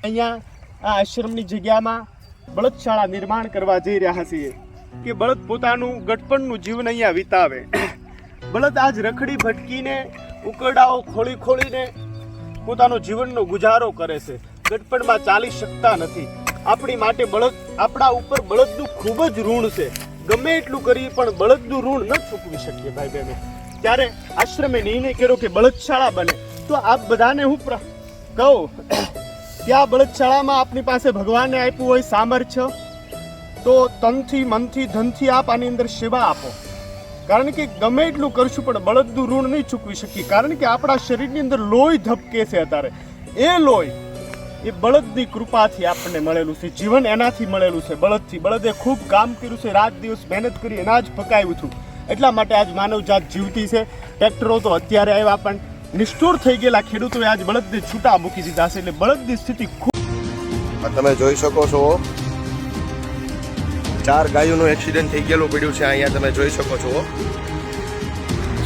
અહીંયા આ આશ્રમની જગ્યામાં બળદશાળા નિર્માણ કરવા જઈ રહ્યા છીએ કે બળદ પોતાનું ગટપણનું જીવન અહીંયા વિતાવે। બળદ આજ રખડી ભટકીને ઉકરડાઓ ખોલીને પોતાનો જીવનનો ગુજારો કરે છે, ગટપણમાં ચાલી શકતા નથી। આપણી માટે બળદ, આપણા ઉપર બળદનું ખૂબ જ ઋણ છે, ગમે એટલું કરી પણ બળદનું ઋણ ન ચૂકવી શકીએ ભાઈ બહેનો। ત્યારે આશ્રમે નિર્ણય કર્યો કે બળદશાળા બને। તો આપ બધાને હું કહું કે આ બળદશાળામાં આપની પાસે ભગવાને આપ્યું હોય સામર્થ્ય, તો તનથી, મનથી, ધનથી આપ આની અંદર સેવા આપો, કારણ કે ગમે એટલું કરશું પણ બળદનું ઋણ નહીં ચૂકવી શકીએ। કારણ કે આપણા શરીરની અંદર લોહી ધબકે છે અત્યારે, એ લોહી એ બળદની કૃપાથી આપણને મળેલું છે, જીવન એનાથી મળેલું છે, બળદથી। બળદે ખૂબ કામ કર્યું છે, રાત દિવસ મહેનત કરી, અનાજ પકાવ્યું હતું, એટલા માટે આજ માનવજાત જીવતી છે। ટ્રેક્ટરો તો અત્યારે આવ્યા પણ નિષ્ઠુર થઈ ગયેલા ખેડૂતોએ આજ બળદને છૂટા મૂકી દીધા છે, એટલે બળદની સ્થિતિ ખૂબ। તમે જોઈ શકો છો 4 ગાયોનું એક્સિડન્ટ થઈ ગયેલું પડ્યું છે અહીંયા, તમે જોઈ શકો છો।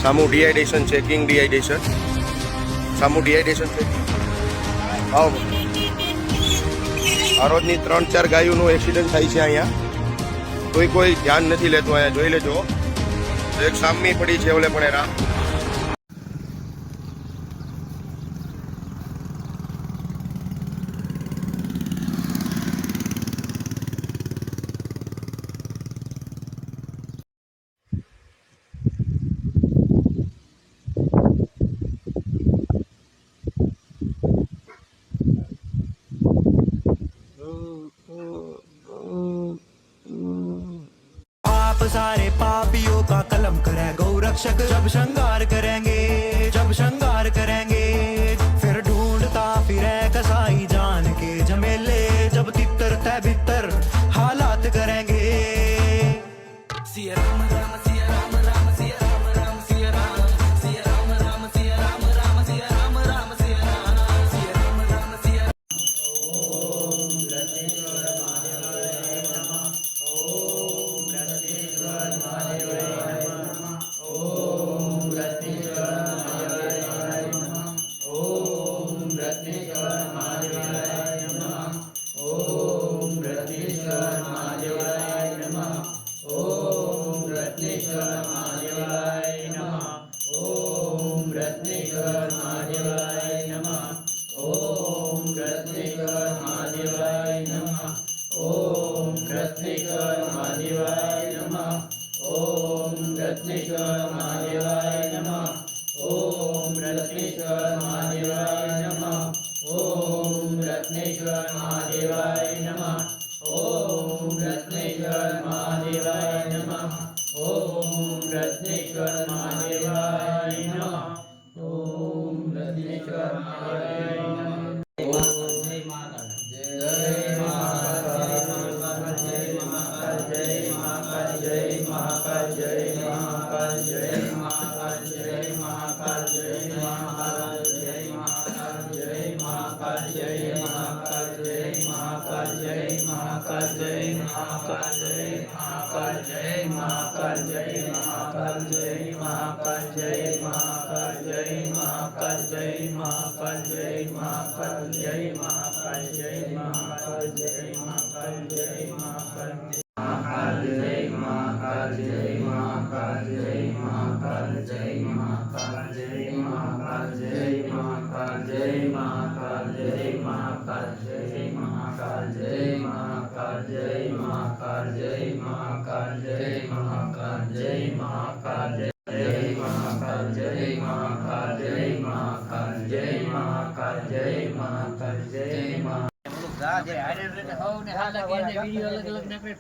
સામુ ડિહાઇડ્રેશન છે, કિંગ ડિહાઇડ્રેશન, સામુ ડિહાઇડ્રેશન છે। આ રોજની 3-4 ગાયોનું એક્સિડન્ટ થાય છે અહીંયા, કોઈ ધ્યાન નથી લેતું। અહીંયા જોઈ લેજો, એક સામી પડી છે ઓલે પણ એના। सारे पापियों का कलम करे गौ रक्षक, जब श्रृंगार करेंगे, जब श्रृंगार करेंगे, फिर ढूंढता फिरे कसाई जान के झमेले, जब तितर तय बितर हालात करेंगे। सिया राम राम, सिया राम राम, सिया राम राम, सिया राम, सिया राम राम, सिया राम राम, सिया राम राम, सिया राम, सिया राम राम, सिया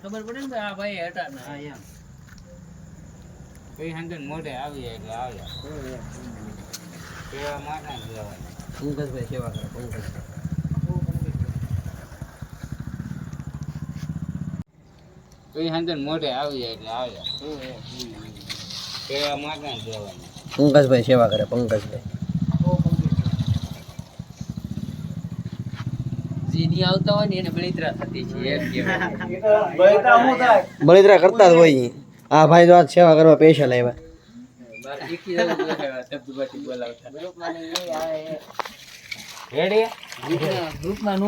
ખબર પડે ને આ ભાઈ હતા ને કઈ હંગન મોઢે આવી એટલે આવ્યા સેવા માતા પંકજભાઈ સેવા કરે કઈ હંગન મોઢે આવી એટલે આવ્યા સેવા માતા જવાની પંકજભાઈ સેવા કરે પંકજભાઈ જીની આવતા હોય ને એને બળિત્રા થતી છે એમ બળિત્રા કરતા જ હોય। આ ભાઈ તો આ સેવા કરવા પૈસા લાવ્યા। ગ્રુપમાં